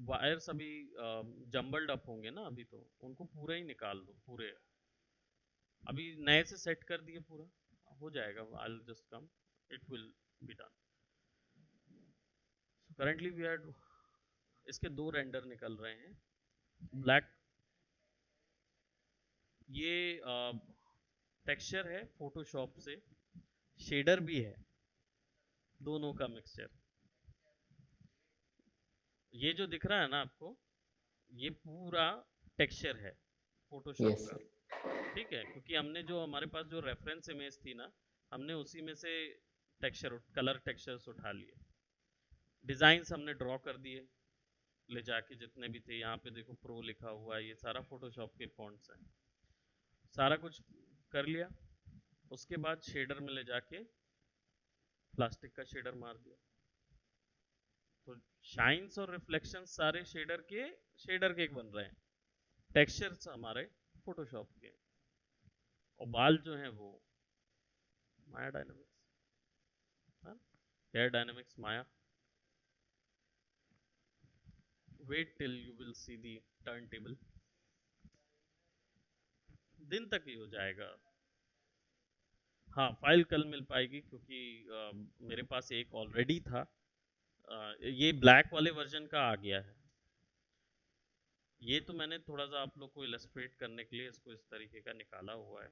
वायर्स अभी जम्बल्ड अप होंगे ना अभी, तो उनको पूरा ही निकाल दो पूरे। अभी नए से सेट कर दिए पूरा, हो जाएगा। I just come, it will be done. Currently we are, इसके दो रेंडर निकल रहे हैं, ब्लैक। ये टेक्सचर है फोटोशॉप से, शेडर भी है, दोनों का मिक्सचर। ये जो दिख रहा है ना आपको, ये पूरा टेक्सचर है फोटोशॉप यस का, सर। ठीक है। क्योंकि हमने जो, हमारे पास जो रेफरेंस इमेज थी ना, हमने उसी में से टेक्सचर, कलर टेक्सचर्स उठा लिए, डिज़ाइंस हमने ड्रॉ कर दिए ले जाके, जितने भी थे। यहाँ पे देखो प्रो लिखा हुआ है, ये सारा फोटोशॉप के फॉन्ट्स हैं, सारा कुछ कर लिया। उसके बाद शेडर में ले जाके प्लास्टिक का शेडर मार दिया, तो शाइन्स और रिफ्लेक्शन सारे शेडर के बन रहे हैं, टेक्सचर्स हमारे फोटोशॉप के। और बाल जो हैं वो Maya dynamics, hair dynamics Maya. Wait till you will see the turn table, दिन तक ही हो जाएगा। हाँ, फाइल कल मिल पाएगी, क्योंकि मेरे पास एक ऑलरेडी था। ये ब्लैक वाले वर्जन का आ गया है। ये तो मैंने थोड़ा सा आप लोग को इलस्ट्रेट करने के लिए इसको इस तरीके का निकाला हुआ है।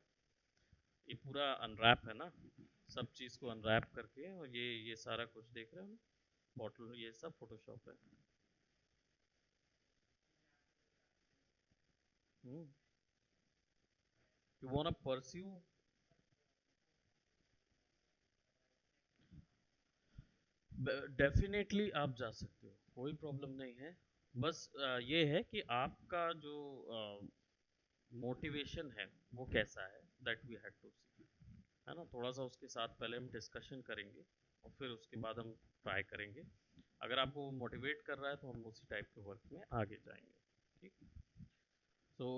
ये पूरा अनरैप है ना, सब चीज़ को अनरैप करके, और ये सारा कुछ देख रहे हो ना, बॉटल, ये सब फोटोशॉप है। यू वांट परस्यू, डेफिनेटली आप जा सकते हो, कोई प्रॉब्लम नहीं है। बस ये है कि आपका जो मोटिवेशन है वो कैसा है, दैट वी हैड टू सी, है ना। थोड़ा सा उसके साथ पहले हम डिस्कशन करेंगे, और फिर उसके बाद हम ट्राई करेंगे। अगर आपको मोटिवेट कर रहा है तो हम उसी टाइप के वर्क में आगे जाएंगे, ठीक। तो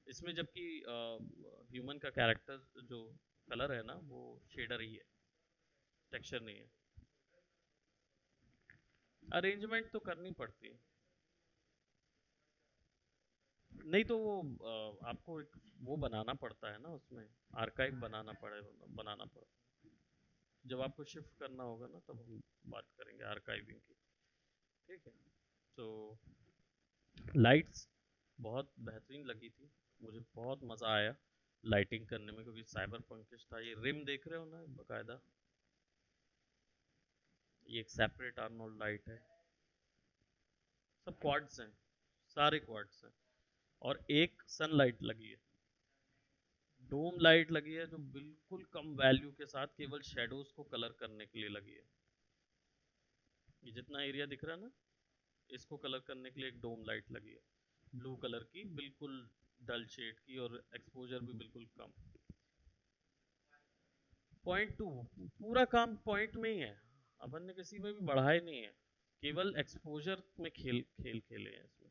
इसमें जबकि ह्यूमन का कैरेक्टर जो कलर है ना, वो शेडर ही है, टेक्सचर नहीं है। अरेंजमेंट तो करनी पड़ती है। नहीं तो वो आपको एक वो बनाना पड़ता है ना, उसमें आर्काइव बनाना पड़ता है। जब आपको शिफ्ट करना होगा ना तब हम बात करेंगे आर्काइविंग की। ठीक है। तो लाइट्स बहुत बेहतरीन लगी थी, मुझे बहुत मज़ा आया लाइटिंग करने में, क्योंकि साइबर पंकिश था। ये रिम देख रहे हो ना बकायदा, ये एक सेपरेट आर्नोल्ड लाइट है। सब क्वाड्स हैं, सारे क्वाड्स हैं। और एक सनलाइट लगी है, डोम लाइट लगी है, जो बिल्कुल कम वैल्यू के साथ केवल शेडोज को कलर करने के लिए लगी है। ये जितना एरिया दिख रहा है ना, इसको कलर करने के लिए एक डोम लाइट लगी है, ब्लू कलर की, बिल्कुल डल शेड की, और एक्सपोजर भी बिल्कुल कम। 0.2, पूरा काम पॉइंट में ही है, अपन ने किसी में भी बढ़ाया नहीं है, केवल एक्सपोजर में खेल खेल खेले हैं इसमें।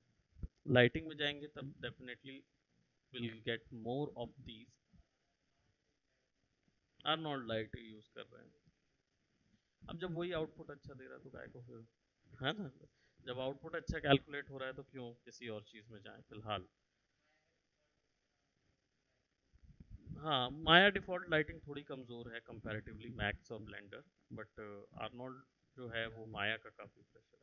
लाइटिंग में जाएंगे तब definitely will get more of these. Arnold light use कर रहे हैं। अब जब वही आउटपुट अच्छा दे रहा है तो काय को फिर, है ना, जब आउटपुट अच्छा कैलकुलेट हो रहा है तो क्यों किसी और चीज में जाएं फिलहाल। हाँ, माया डिफ़ॉल्ट लाइटिंग थोड़ी कमज़ोर है कंपैरेटिवली मैक्स और ब्लेंडर, बट आर्नोल्ड जो है वो माया का काफ़ी pressurise.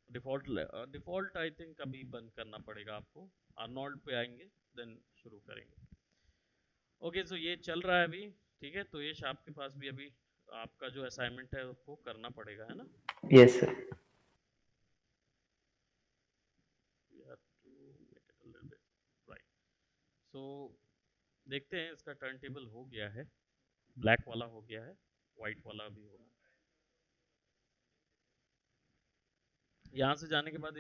Default default I think अभी बंद करना पड़ेगा आपको, आर्नोल्ड पे आएंगे देन शुरू करेंगे। ओके, सो ये चल रहा है अभी। ठीक है, तो ये आपके पास भी अभी आपका जो असाइनमेंट है वो करना पड़ेगा, है ना? Yes sir. We have to make it a little bit right. So देखते हैं, इसका टर्न टेबल हो गया है, ब्लैक वाला हो गया है, वाइट वाला भी होना है। यहाँ से जाने के बाद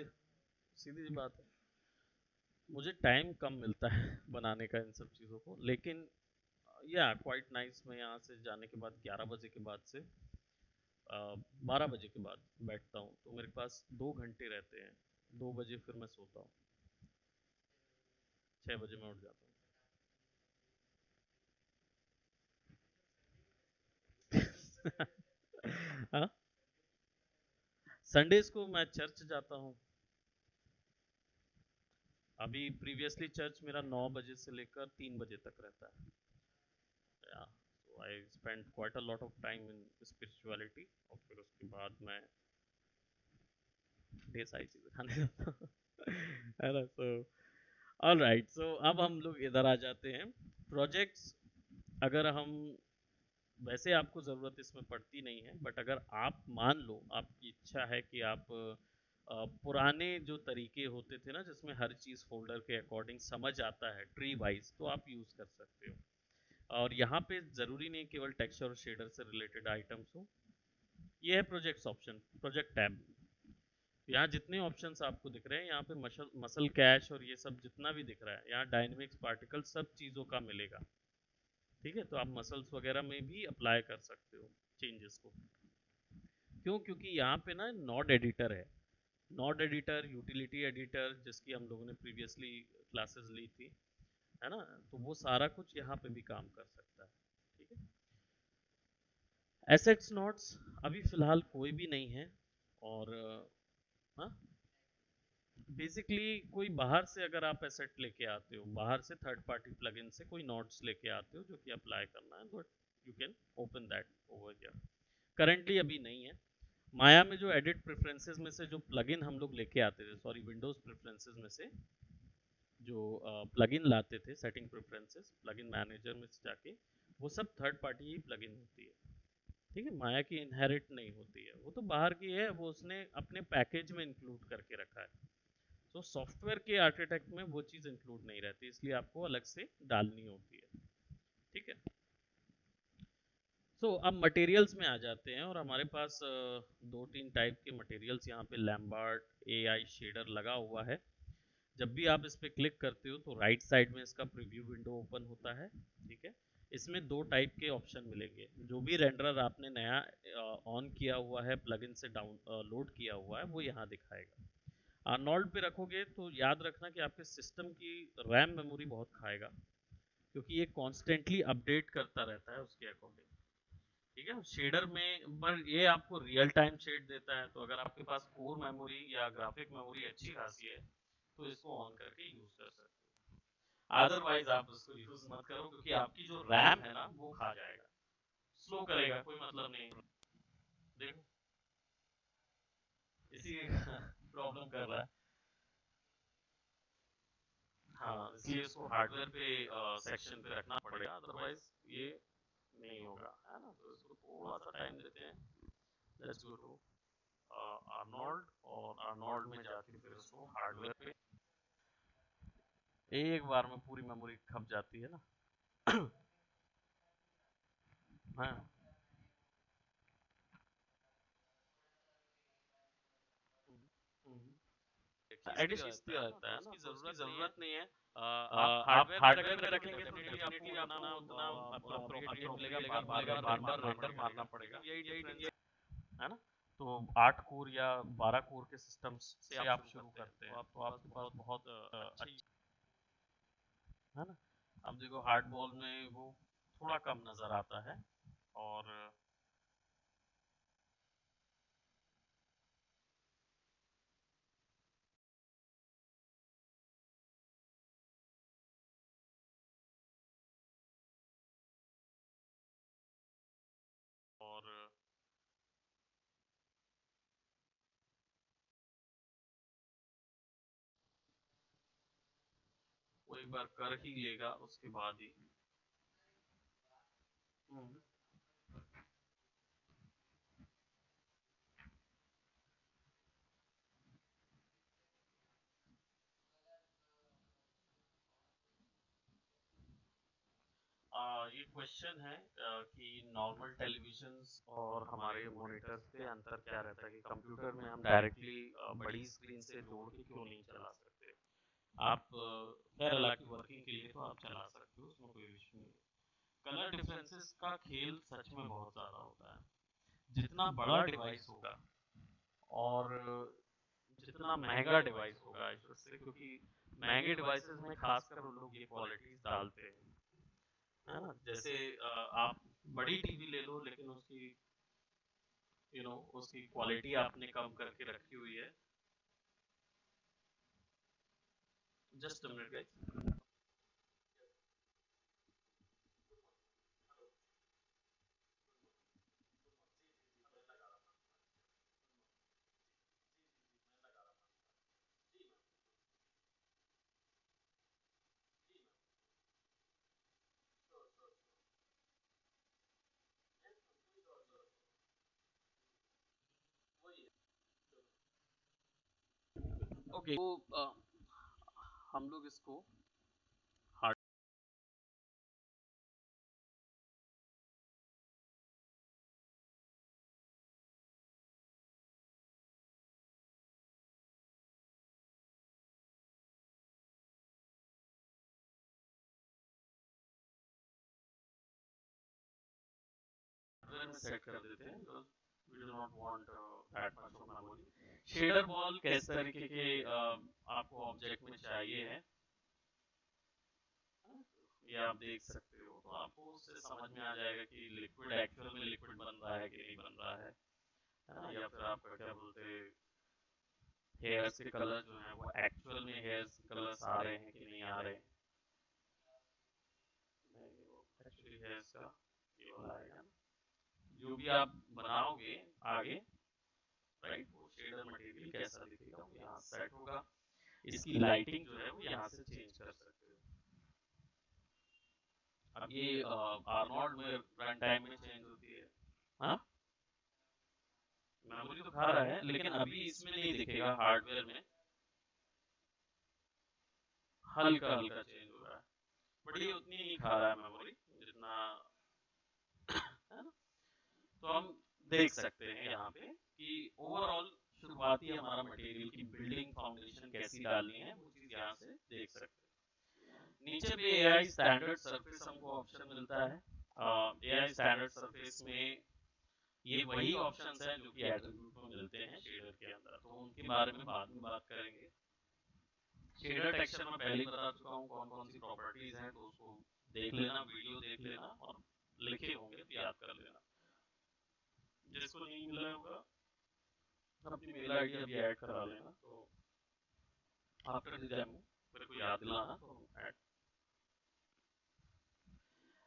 सीधी सी बात है, मुझे टाइम कम मिलता है बनाने का इन सब चीज़ों को, लेकिन या क्वाइट नाइस, मैं यहाँ से जाने के बाद 11 बजे के बाद से 12 बजे के बाद बैठता हूँ, तो मेरे पास 2 घंटे रहते हैं। 2 बजे फिर मैं सोता हूँ, 6 बजे मैं उठ जाता हूँ। हाँ, संडेज को मैं चर्च जाता हूँ। अभी प्रीवियसली चर्च मेरा 9 बजे से लेकर 3 बजे तक रहता है। Yeah so I spend quite a lot of time in spirituality, और फिर उसके बाद मैं ढेर सारी चीज़ें खाने जाता हूँ। है ना? सो ऑलराइट, सो अब हम लोग इधर आ जाते हैं। प्रोजेक्ट्स, अगर हम, वैसे आपको ज़रूरत इसमें पड़ती नहीं है, बट अगर आप मान लो आपकी इच्छा है कि आप पुराने जो तरीके होते थे ना जिसमें हर चीज़ फोल्डर के अकॉर्डिंग समझ आता है ट्री वाइज, तो आप यूज़ कर सकते हो। और यहाँ पे ज़रूरी नहीं केवल टेक्सचर और शेडर से रिलेटेड आइटम्स हो। ये है प्रोजेक्ट्स ऑप्शन, प्रोजेक्ट टैब। यहाँ जितने ऑप्शंस आपको दिख रहे हैं, यहाँ पे मसल मसल कैश और ये सब जितना भी दिख रहा है, यहाँ डायनेमिक्स पार्टिकल सब चीज़ों का मिलेगा। ठीक है, तो आप मसल्स वगैरह में भी अप्लाई कर सकते हो चेंजेस को। क्यों? क्योंकि यहाँ पे ना नोड एडिटर है, नोड एडिटर, यूटिलिटी एडिटर, जिसकी हम लोगों ने प्रीवियसली क्लासेस ली थी, है ना, तो वो सारा कुछ यहाँ पे भी काम कर सकता है। ठीक है, एसेट्स नोड्स अभी फिलहाल कोई भी नहीं है। और हाँ, बेसिकली कोई बाहर से अगर आप एसेट लेके आते हो, बाहर से थर्ड पार्टी प्लगइन से कोई नोड्स लेके आते हो जो कि अप्लाई करना है, तो you can open that over here. Currently अभी नहीं है। माया में जो एडिट प्रेफरेंसेस में से जो प्लगइन हम लोग लेके आते थे, सॉरी विंडोज प्रेफरेंसेस में से जो प्लगइन लाते थे, सेटिंग प्रेफरेंसेस प्लगइन मैनेजर में से जाके, वो सब थर्ड पार्टी ही प्लगइन होती है। ठीक है, माया की इनहेरिट नहीं होती है, वो तो बाहर की है, वो उसने अपने पैकेज में इंक्लूड करके रखा है। तो सॉफ्टवेयर के आर्किटेक्ट में वो चीज़ इंक्लूड नहीं रहती, इसलिए आपको अलग से डालनी होती है। ठीक है, अब मटेरियल्स में आ जाते हैं, और हमारे पास 2-3 टाइप के मटेरियल्स यहाँ पे लैम्बार्ट एआई शेडर लगा हुआ है। जब भी आप इस पर क्लिक करते हो तो राइट साइड में इसका प्रीव्यू विंडो ओपन होता है। ठीक है, इसमें 2 टाइप के ऑप्शन मिलेंगे। जो भी रेंडरर आपने नया ऑन किया हुआ है, प्लगइन से डाउन लोड किया हुआ है, वो यहाँ दिखाएगा। आर्नोल्ड पे रखोगे तो याद रखना कि आपके सिस्टम की रैम मेमोरी बहुत खाएगा, क्योंकि ये कॉन्स्टेंटली अपडेट करता रहता है उसके अकॉर्डिंग। ठीक है। शेडर में पर ये आपको रियल टाइम शेड देता है, तो अगर आपके पास कोर मेमोरी या ग्राफिक मेमोरी अच्छी खासी है तो इसको ऑन करके यूज कर सकते हो। अदरवाइज आप उसको यूज मत करो, क्योंकि आपकी जो रैम है ना वो खा जाएगा, स्लो करेगा, कोई मतलब नहीं। देखो इसी प्रॉब्लम कर रहा है। हाँ, इसलिए इसको हार्डवेयर पे सेक्शन पे रखना पड़ेगा, अदरवाइज ये नहीं होगा, है ना। तो इसको थोड़ा सा टाइम देते हैं। लेट्स गो टू आर्नोल्ड, और आर्नोल्ड में जाके फिर इसको हार्डवेयर पे एक बार में पूरी मेमोरी खप जाती है ना। हाँ, एडिशन दिया रहता है ना, तो उसकी जरूरत नहीं है। आप आप हार्डवेयर में हार्डवेयर में रखेंगे तो रखेंगे तो डेफिनेटली आपको डेफिनेटली उतना आपको उतना अप्रोप्रिएट अप्रोप्रिएट मिलेगा, मिलेगा, बार बार बार बार रेंडर रेंडर मारना मारना पड़ेगा, पड़ेगा। तो यही यही डिफरेंस ये है ना। तो 8 कोर या 12 कोर के सिस्टम्स से आप शुरू करते हैं, तो आपके पास बहुत अच्छी, है ना। अब देखो हार्ड बॉल में वो थोड़ा कम नजर आता है। और और वो एक बार कर ही लेगा उसके बाद ही। हम्म। ये क्वेश्चन है कि नॉर्मल टेलीविजन्स और हमारे मॉनिटर्स पे अंतर क्या रहता है, कि कंप्यूटर में हम डायरेक्टली बड़ी स्क्रीन से जोड़ के क्यों नहीं चला सकते। आप खैर हालांकि वर्किंग के लिए तो आप चला सकते हो, उसमें कोई इशू नहीं है। कलर डिफरेंसेस का खेल सच में बहुत ज़्यादा होता है। जितना बड़ा डिवाइस होगा और जितना महंगा डिवाइस होगा, आई शुड से, क्योंकि महंगे डिवाइसेस में खासकर उन लोग ये क्वालिटीज डालते हैं, है ना। जैसे आप बड़ी टीवी ले लो, लेकिन उसकी उसकी क्वालिटी आपने कम करके रखी हुई है। Just a minute guys. Okay, तो हम लोग इसको हार्डवेयर में सेट कर देते हैं, because we do not want that much of memory. Shader ball किस तरीके के आपको ऑब्जेक्ट में चाहिए है, ये आप देख सकते हो, तो आपको उससे समझ में आ जाएगा कि लिक्विड एक्चुअल में लिक्विड बन रहा है कि नहीं बन रहा है ना। या फिर आपका क्या बोलते हैं, हेयर्स के कलर जो है वो एक्चुअल में हेयर्स कलर्स आ रहे हैं कि नहीं आ रहे हैं। एक्चुअली हेयर्स का ये वाला आएगा ना, जो भी आप बनाओगे आगे, राइट, वो शेडर मटेरियल कैसा दिखेगा वो यहाँ सेट होगा। इसकी लाइटिंग जो है वो यहाँ से चेंज कर सकते हो। अब ये आर्नोल्ड में रन टाइम में चेंज होती है। हाँ, मेमोरी तो खा रहा है, लेकिन अभी इसमें नहीं दिखेगा, हार्डवेयर में हल्का हल्का चेंज हो रहा है, बट ये उतनी नहीं खा रहा है मेमोरी जितना, है ना। तो हम देख सकते हैं यहाँ पे कि ओवरऑल शुरुआती हमारा मटेरियल की बिल्डिंग फाउंडेशन कैसी डालनी है, वो चीज यहाँ से देख सकते हैं। नीचे पे एआई स्टैंडर्ड सरफेस हमको ऑप्शन मिलता है। एआई स्टैंडर्ड सरफेस में ये वही ऑप्शंस हैं जो कि एट्रीब्यूट में मिलते हैं शेडर के अंदर, तो उनके बारे में बाद में बात करेंगे। शेडर टेक्सचर में पहले ही बता चुका हूँ कौन कौन सी प्रॉपर्टीज हैं, तो उसको देख लेना, वीडियो देख लेना, और लिखे होंगे तो याद कर लेना। जिसको नहीं मिला होगा अपनी मेल आईडी अभी ऐड करा लेना, तो आफ्टर द डेमो मेरे को याद दिलाना तो ऐड।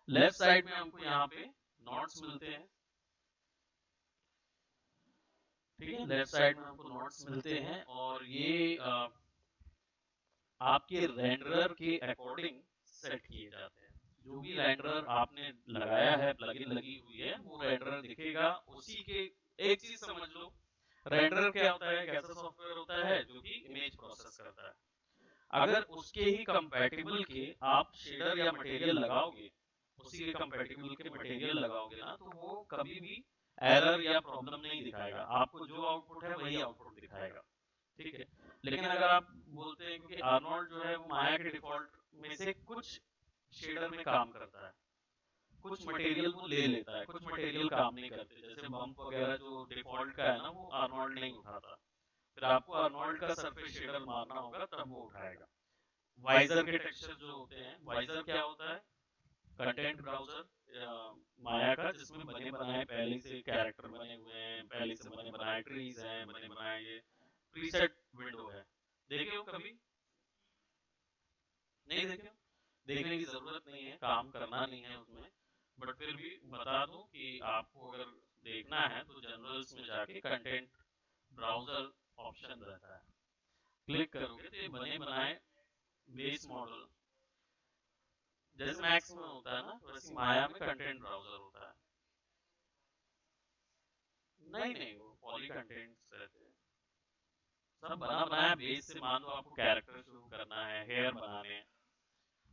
लेफ्ट साइड में हमको यहाँ पे नोट्स मिलते हैं, ठीक है, लेफ्ट साइड में हमको नोट्स मिलते हैं, और ये आपके रेंडरर के अकॉर्डिंग सेट किए जाते हैं। जो भी रेंडरर आपने लगाया है, प्लगइन लगी हुई है, वो रेंडरर दिखेगा उसी के। एक चीज समझ लो, रेंडरर क्या होता है, एक ऐसा सॉफ्टवेयर होता है जो कि इमेज प्रोसेस करता है। अगर उसके ही कंपैटिबल के आप शेडर या मटेरियल लगाओगे, उसी के कंपैटिबल के मटेरियल लगाओगे ना, तो वो कभी भी एरर या प्रॉब्लम नहीं दिखाएगा, आपको जो आउटपुट है वही आउटपुट दिखाएगा, ठीक है। लेकिन अगर आप बोलते हैं कि आर्नोल्ड जो है वो माया के डिफॉल्ट में से कुछ शेडर में काम करता है, कुछ मटेरियल वो ले लेता है, कुछ मटेरियल काम नहीं करते, जैसे बम्प वगैरह जो डिफॉल्ट का है ना, वो आर्नोल्ड नहीं उठाता, फिर आपको आर्नोल्ड का सरफेस शेडर मारना होगा तब वो उठाएगा। वाइजर के टेक्सचर जो होते हैं, वाइजर क्या होता है, कंटेंट ब्राउजर माया का, जिसमें बने बनाए पहले से कैरेक्टर बने हुए हैं, पहले से बने बनाए ट्रीज हैं, बने बनाए ये प्रीसेट विंडो है। देखे हो कभी? नहीं देखे हो? देखने की जरूरत नहीं है, काम करना नहीं है उसमें, बट फिर भी बता दूं कि आपको अगर देखना है तो जनरल्स में जाके कंटेंट ब्राउजर ऑप्शन रहता है, क्लिक करोगे तो ये बने बनाए बेस मॉडल, जैसे मैक्स में होता है ना, वैसे माया में कंटेंट ब्राउजर होता है। नहीं नहीं, वो पॉली कंटेंट्स रहते हैं, सब बना बनाया बेस से। मान लो आपको कैरेक्टर शुरू करना है, हेयर बनाने हैं,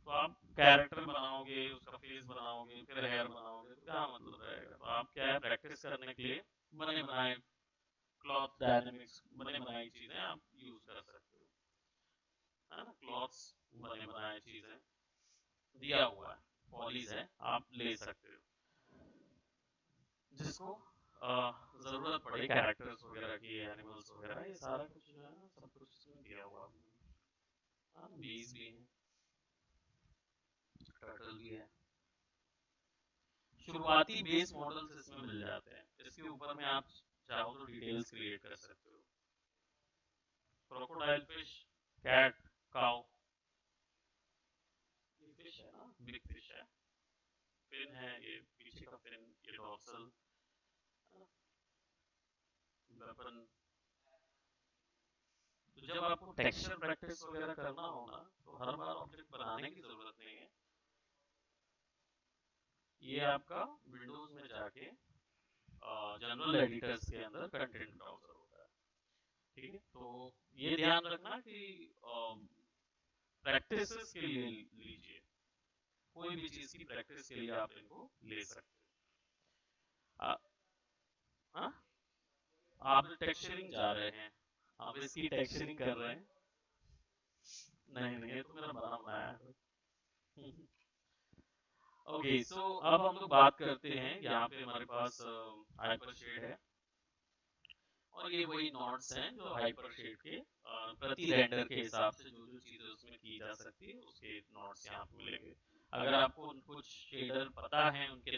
तो आप कैरेक्टर बनाओगे, उसका फेस बनाओगे, फिर हेयर बनाओगे, तो क्या मतलब रहेगा। तो आप क्या है, प्रैक्टिस करने के लिए बने बनाए क्लॉथ डायनेमिक्स, बने बनाई चीजें आप यूज कर सकते हो, है ना। क्लॉथ्स बने बनाए चीजें दिया हुआ है, पॉलीज है, आप ले सकते हो, जिसको जरूरत पड़े कैरेक्टर्स वगैरह की, एनिमल्स वगैरह, ये सारा कुछ जो है ना, सब कुछ इसमें दिया हुआ है। हाँ, बीज भी है, टर्टल भी है। शुरुआती बेस मॉडल्स इसमें मिल जाते हैं, इसके ऊपर में आप चाहो तो डिटेल्स क्रिएट कर सकते हो। क्रोकोडाइल फिश, कैट, काउ, ये फिश है ना, बिग फिश है, फिन है, ये पीछे का फिन, ये डॉर्सल, वेपन। तो जब आपको टेक्सचर प्रैक्टिस वगैरह करना हो ना, तो हर बार ऑब्जेक्ट बनाने की जरूरत नहीं है, ये आपका विंडोज में जाके जनरल एडिटर्स के अंदर कंटेंट ब्राउजर होता है, ठीक है। तो ये ध्यान रखना कि प्रैक्टिसेस के लिए लीजिए, कोई भी चीज की प्रैक्टिस के लिए आप इनको ले सकते हो। हाँ, आप टेक्सचरिंग जा रहे हैं, आप इसकी टेक्सचरिंग कर रहे हैं? नहीं नहीं, ये तो मेरा बना बनाया है। ओके, सो अब हम लोग बात करते हैं, यहाँ पे हमारे पास हाइपर शेड है, और ये वही नोड्स हैं जो हाइपर शेड के प्रति रेंडर के हिसाब से जो जो चीजें उसमें की जा सकती है, उसके नोड्स यहाँ पे मिलेंगे। अगर आपको कुछ शेडर पता है, उनके